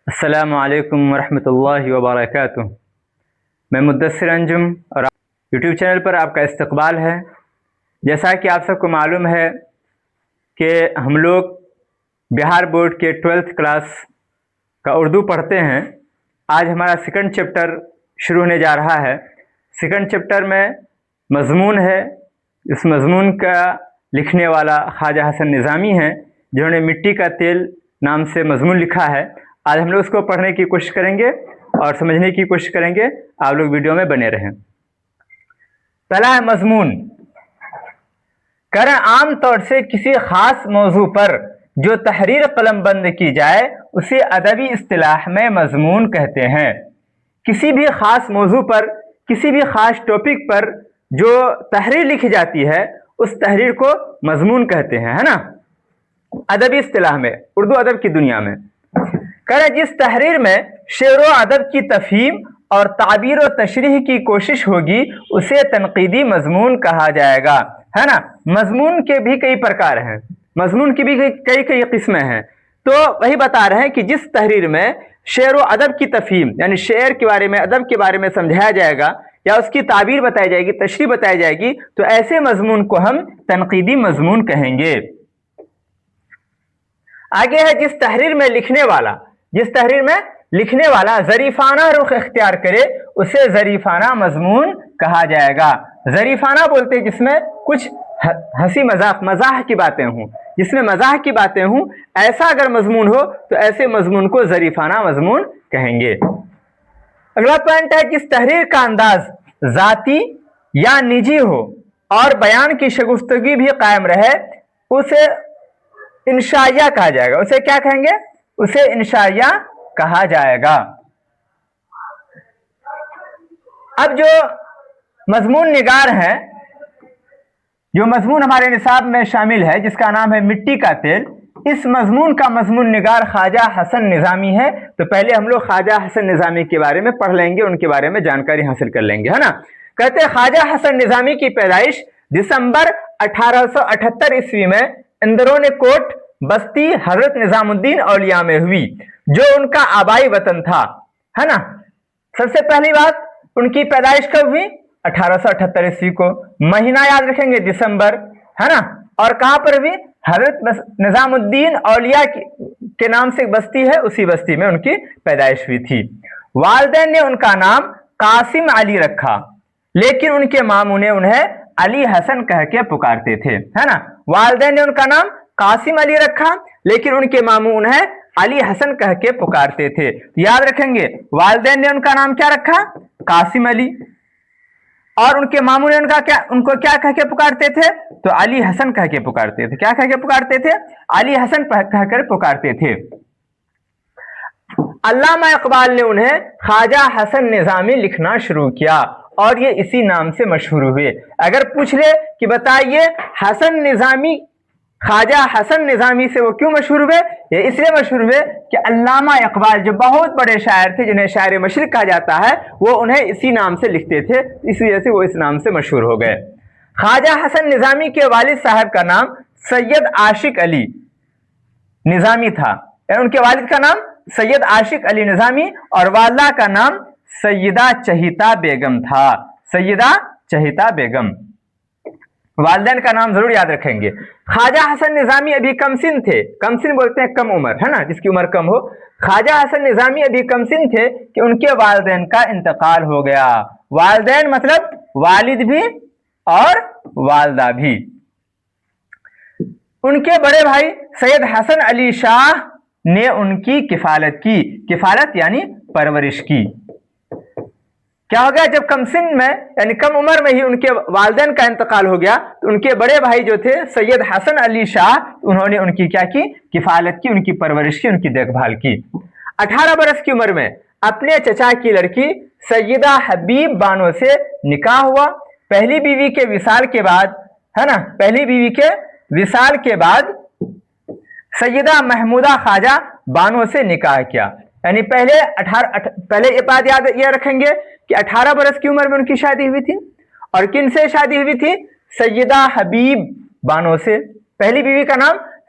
السلام علیکم ورحمۃ اللہ وبرکاتہ۔ میں مدثر انجم اور یوٹیوب چینل پر آپ کا استقبال ہے۔ جیسا کہ آپ سب کو معلوم ہے کہ ہم لوگ بہار بورڈ کے 12th کلاس کا اردو پڑھتے ہیں۔ آج ہمارا سیکنڈ چیپٹر شروع ہونے جا رہا ہے۔ سیکنڈ چیپٹر میں مضمون ہے۔ اس مضمون کا لکھنے والا خواجہ حسن نظامی ہیں، جنہوں نے مٹی کا تیل نام سے مضمون لکھا ہے۔ آج ہم لوگ اس کو پڑھنے کی کوشش کریں گے اور سمجھنے کی کوشش کریں گے۔ آپ لوگ ویڈیو میں بنے رہیں۔ پہلا ہے مضمون۔ عام طور سے کسی خاص موضوع پر جو تحریر قلم بند کی جائے اسے ادبی اصطلاح میں مضمون کہتے ہیں۔ کسی بھی خاص موضوع پر، کسی بھی خاص ٹاپک پر جو تحریر لکھی جاتی ہے اس تحریر کو مضمون کہتے ہیں، ہے نا، ادبی اصطلاح میں، اردو ادب کی دنیا میں۔ جس تحریر میں شعر و ادب کی تفہیم اور تعبیر و تشریح کی کوشش ہوگی اسے تنقیدی مضمون کہا جائے گا، ہے نا۔ مضمون کے بھی کئی پرکار ہیں، مضمون کی بھی کئی قسمیں ہیں۔ تو وہی بتا رہے ہیں کہ جس تحریر میں شعر و ادب کی تفہیم یعنی شعر کے بارے میں، ادب کے بارے میں سمجھایا جائے گا یا اس کی تعبیر بتائی جائے گی، تشریح بتائی جائے گی، تو ایسے مضمون کو ہم تنقیدی مضمون کہیں گے۔ آگے ہے جس تحریر میں لکھنے والا ظریفانہ رخ اختیار کرے اسے ظریفانہ مضمون کہا جائے گا۔ ظریفانہ بولتے جس میں کچھ ہنسی مزاح کی باتیں ہوں، جس میں مزاح کی باتیں ہوں، ایسا اگر مضمون ہو تو ایسے مضمون کو ظریفانہ مضمون کہیں گے۔ اگلا پوائنٹ ہے جس تحریر کا انداز ذاتی یا نجی ہو اور بیان کی شگفتگی بھی قائم رہے اسے انشائیہ کہا جائے گا۔ اسے کیا کہیں گے؟ اسے انشائیہ کہا جائے گا۔ اب جو مضمون نگار ہیں، جو مضمون ہمارے نصاب میں شامل ہے جس کا نام ہے مٹی کا تیل، اس مضمون کا مضمون نگار خواجہ حسن نظامی ہے۔ تو پہلے ہم لوگ خواجہ حسن نظامی کے بارے میں پڑھ لیں گے، ان کے بارے میں جانکاری حاصل کر لیں گے، ہے نا۔ کہتے ہیں خواجہ حسن نظامی کی پیدائش دسمبر 1878 عیسوی میں اندرون کوٹ بستی حضرت نظام الدین اولیاء میں ہوئی، جو ان کا آبائی وطن تھا، ہے نا۔ سب سے پہلی بات، ان کی پیدائش کب ہوئی؟ 1878 عیسوی کو۔ مہینہ یاد رکھیں گے، دسمبر، ہے نا۔ اور کہاں پر ہوئی؟ حضرت نظام الدین اولیاء کے نام سے بستی ہے، اسی بستی میں ان کی پیدائش ہوئی تھی۔ والدین نے ان کا نام قاسم علی رکھا، لیکن ان کے ماموں نے انہیں علی حسن کہہ کے پکارتے تھے، ہے نا۔ والدین نے ان کا نام قاسم علی رکھا، لیکن ان کے ماموں انہیں علی حسن کہہ کے پکارتے تھے۔ یاد رکھیں گے، والدین نے ان کا نام کیا رکھا؟ قاسم علی، اور ان کے ماموں نے ان کو کیا کہہ کے پکارتے تھے؟ تو علی حسن کہہ کے پکارتے تھے۔ کیا کہہ کے پکارتے تھے؟ علی حسن کہہ کر پکارتے تھے۔ علامہ اقبال نے انہیں خواجہ حسن نظامی لکھنا شروع کیا اور یہ اسی نام سے مشہور ہوئے۔ اگر پوچھ لے کہ بتائیے حسن نظامی، خواجہ حسن نظامی سے وہ کیوں مشہور ہوئے؟ یہ اس لیے مشہور ہوئے کہ علامہ اقبال جو بہت بڑے شاعر تھے، جنہیں شاعر مشرق کہا جاتا ہے، وہ انہیں اسی نام سے لکھتے تھے، اس وجہ سے وہ اس نام سے مشہور ہو گئے۔ خواجہ حسن نظامی کے والد صاحب کا نام سید عاشق علی نظامی تھا، یعنی ان کے والد کا نام سید عاشق علی نظامی اور والدہ کا نام سیدہ چہیتا بیگم تھا۔ سیدہ چہیتا بیگم، والدین کا نام ضرور یاد رکھیں گے۔ خواجہ حسن نظامی ابھی کم سن تھے، کم سن بولتے ہیں کم عمر، ہے نا، جس کی عمر کم ہو۔ خواجہ حسن نظامی ابھی کم سن تھے کہ ان کے والدین کا انتقال ہو گیا۔ والدین مطلب والد بھی اور والدہ بھی۔ ان کے بڑے بھائی سید حسن علی شاہ نے ان کی کفالت کی، کفالت یعنی پرورش کی۔ کیا ہو گیا؟ جب کم سن میں یعنی کم عمر میں ہی ان کے والدین کا انتقال ہو گیا تو ان کے بڑے بھائی جو تھے سید حسن علی شاہ، انہوں نے ان کی کیا کی؟ کفالت کی، ان کی پرورش کی، ان کی دیکھ بھال کی۔ 18 برس کی عمر میں اپنے چچا کی لڑکی سیدہ حبیب بانو سے نکاح ہوا۔ پہلی بیوی کے وصال کے بعد، ہے نا، پہلی بیوی کے وصال کے بعد سیدہ محمودہ خواجہ بانو سے نکاح کیا۔ یعنی پہلے یہ بات یہ رکھیں گے کہ 18 برس کی عمر میں ان کی شادی ہوئی تھی، اور کن سے شادی ہوئی تھی؟ سیدہ حبیب بانو سے۔ پہلی بیوی کا نام